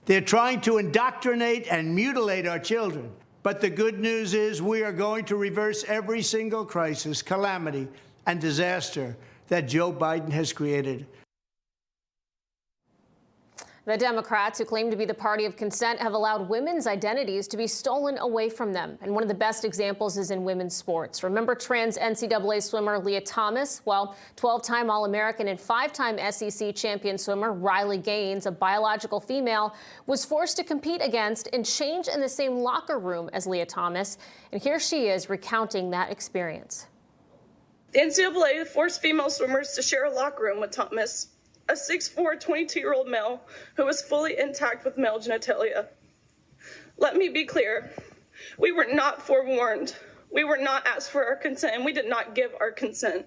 They're trying to indoctrinate and mutilate our children. But the good news is we are going to reverse every single crisis, calamity, and disaster that Joe Biden has created. The Democrats, who claim to be the party of consent, have allowed women's identities to be stolen away from them. And one of the best examples is in women's sports. Remember trans NCAA swimmer Lia Thomas? Well, 12-time All-American and 5-time SEC champion swimmer Riley Gaines, a biological female, was forced to compete against and change in the same locker room as Lia Thomas. And here she is recounting that experience. The NCAA forced female swimmers to share a locker room with Thomas, a 6'4", 22-year-old male who was fully intact with male genitalia. Let me be clear. We were not forewarned. We were not asked for our consent, and we did not give our consent.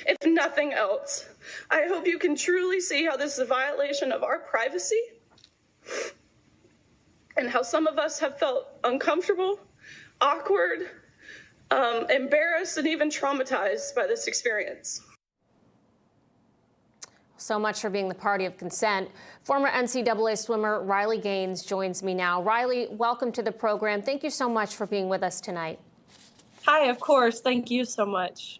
If nothing else, I hope you can truly see how this is a violation of our privacy and how some of us have felt uncomfortable, awkward, embarrassed, and even traumatized by this experience. So much for being the party of consent. Former NCAA swimmer Riley Gaines joins me now. Riley, welcome to the program. Thank you so much for being with us tonight. Hi, of course. Thank you so much.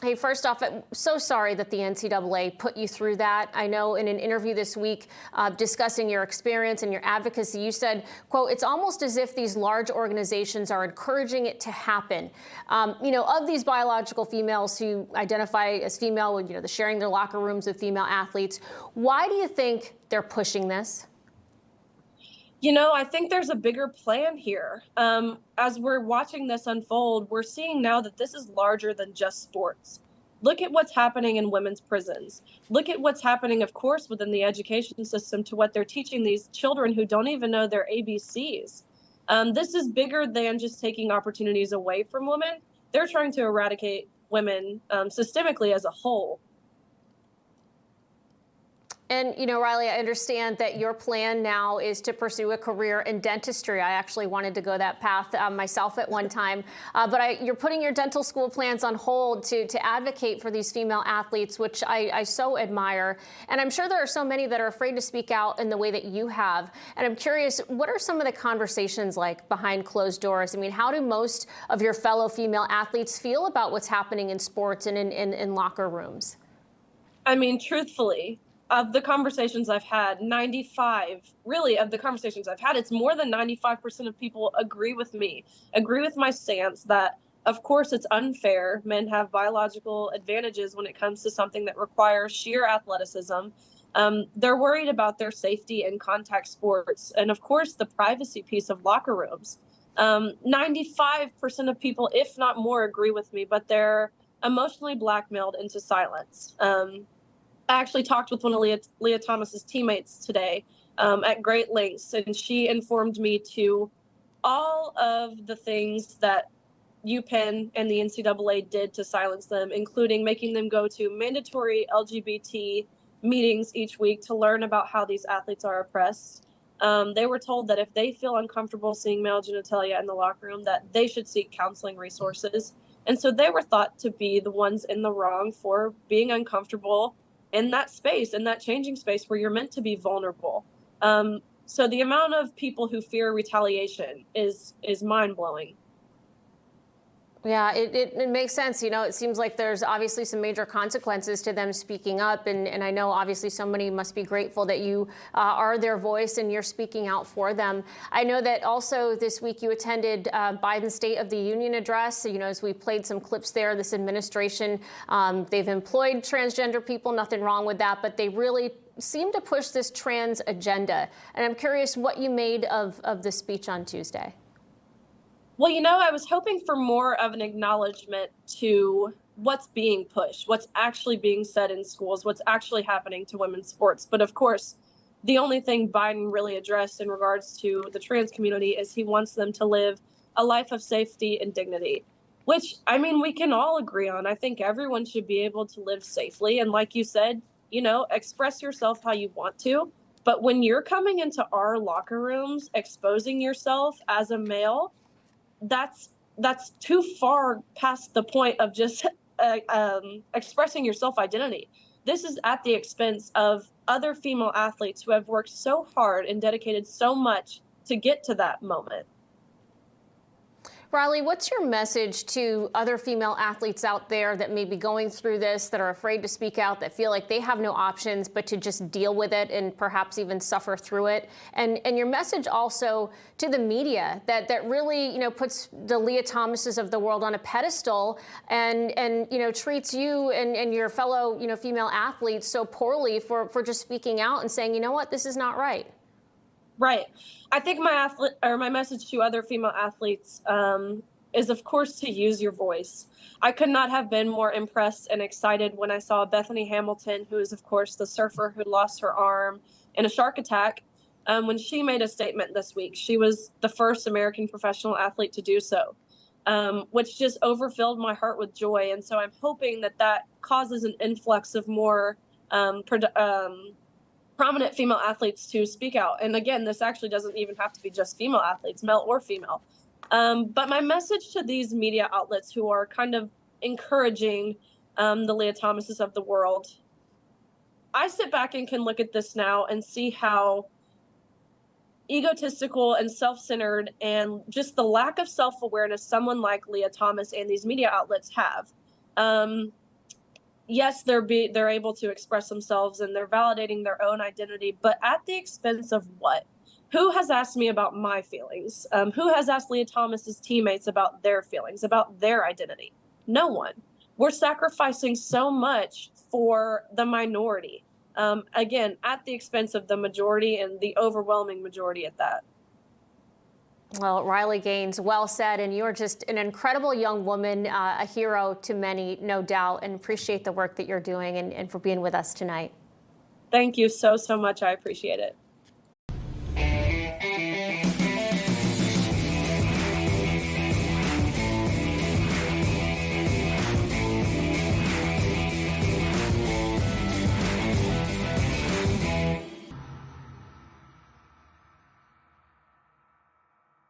Hey, first off, I'm so sorry that the NCAA put you through that. I know in an interview this week discussing your experience and your advocacy, you said, quote, it's almost as if these large organizations are encouraging it to happen. Of these biological females who identify as female, the sharing their locker rooms with female athletes, why do you think they're pushing this? I think there's a bigger plan here. As we're watching this unfold, we're seeing now that this is larger than just sports. Look at what's happening in women's prisons. Look at what's happening, of course, within the education system to what they're teaching these children who don't even know their ABCs. This is bigger than just taking opportunities away from women. They're trying to eradicate women systemically as a whole. And, Riley, I understand that your plan now is to pursue a career in dentistry. I actually wanted to go that path myself at one time. But you're putting your dental school plans on hold to advocate for these female athletes, which I so admire. And I'm sure there are so many that are afraid to speak out in the way that you have. And I'm curious, what are some of the conversations like behind closed doors? I mean, how do most of your fellow female athletes feel about what's happening in sports and in locker rooms? I mean, truthfully, of the conversations I've had, it's more than 95% of people agree with me, agree with my stance that, of course, it's unfair. Men have biological advantages when it comes to something that requires sheer athleticism. They're worried about their safety in contact sports. And, of course, the privacy piece of locker rooms. 95% of people, if not more, agree with me, but they're emotionally blackmailed into silence. I actually talked with one of Lia Thomas's teammates today at great lengths, and she informed me to all of the things that UPenn and the NCAA did to silence them, including making them go to mandatory LGBT meetings each week to learn about how these athletes are oppressed. They were told that if they feel uncomfortable seeing male genitalia in the locker room, that they should seek counseling resources. And so they were thought to be the ones in the wrong for being uncomfortable in that space, in that changing space where you're meant to be vulnerable. So the amount of people who fear retaliation is mind-blowing. Yeah, it makes sense. It seems like there's obviously some major consequences to them speaking up. And I know obviously so many must be grateful that you are their voice and you're speaking out for them. I know that also this week you attended Biden's State of the Union address. As we played some clips there, this administration, they've employed transgender people, nothing wrong with that, but they really seem to push this trans agenda. And I'm curious what you made of the speech on Tuesday. Well, I was hoping for more of an acknowledgement to what's being pushed, what's actually being said in schools, what's actually happening to women's sports. But of course, the only thing Biden really addressed in regards to the trans community is he wants them to live a life of safety and dignity, which, we can all agree on. I think everyone should be able to live safely. And like you said, express yourself how you want to. But when you're coming into our locker rooms, exposing yourself as a male, that's too far past the point of just expressing your self-identity. this is at the expense of other female athletes who have worked so hard and dedicated so much to get to that moment. Riley, what's your message to other female athletes out there that may be going through this, that are afraid to speak out, that feel like they have no options but to just deal with it and perhaps even suffer through it? And your message also to the media that really, puts the Lia Thomases of the world on a pedestal and treats you and your fellow, female athletes so poorly for just speaking out and saying, you know what, this is not right. Right. I think my message to other female athletes is, of course, to use your voice. I could not have been more impressed and excited when I saw Bethany Hamilton, who is, of course, the surfer who lost her arm in a shark attack, when she made a statement this week. She was the first American professional athlete to do so, which just overfilled my heart with joy. And so I'm hoping that causes an influx of more prominent female athletes to speak out. And again, this actually doesn't even have to be just female athletes, male or female. But my message to these media outlets who are kind of encouraging the Lia Thomases of the world, I sit back and can look at this now and see how egotistical and self-centered and just the lack of self-awareness someone like Lia Thomas and these media outlets have. Yes, they're able to express themselves and they're validating their own identity, but at the expense of what? Who has asked me about my feelings? Who has asked Lia Thomas's teammates about their feelings, about their identity? No one. We're sacrificing so much for the minority. Again, at the expense of the majority and the overwhelming majority at that. Well, Riley Gaines, well said. And you're just an incredible young woman, a hero to many, no doubt, and appreciate the work that you're doing and for being with us tonight. Thank you so much. I appreciate it.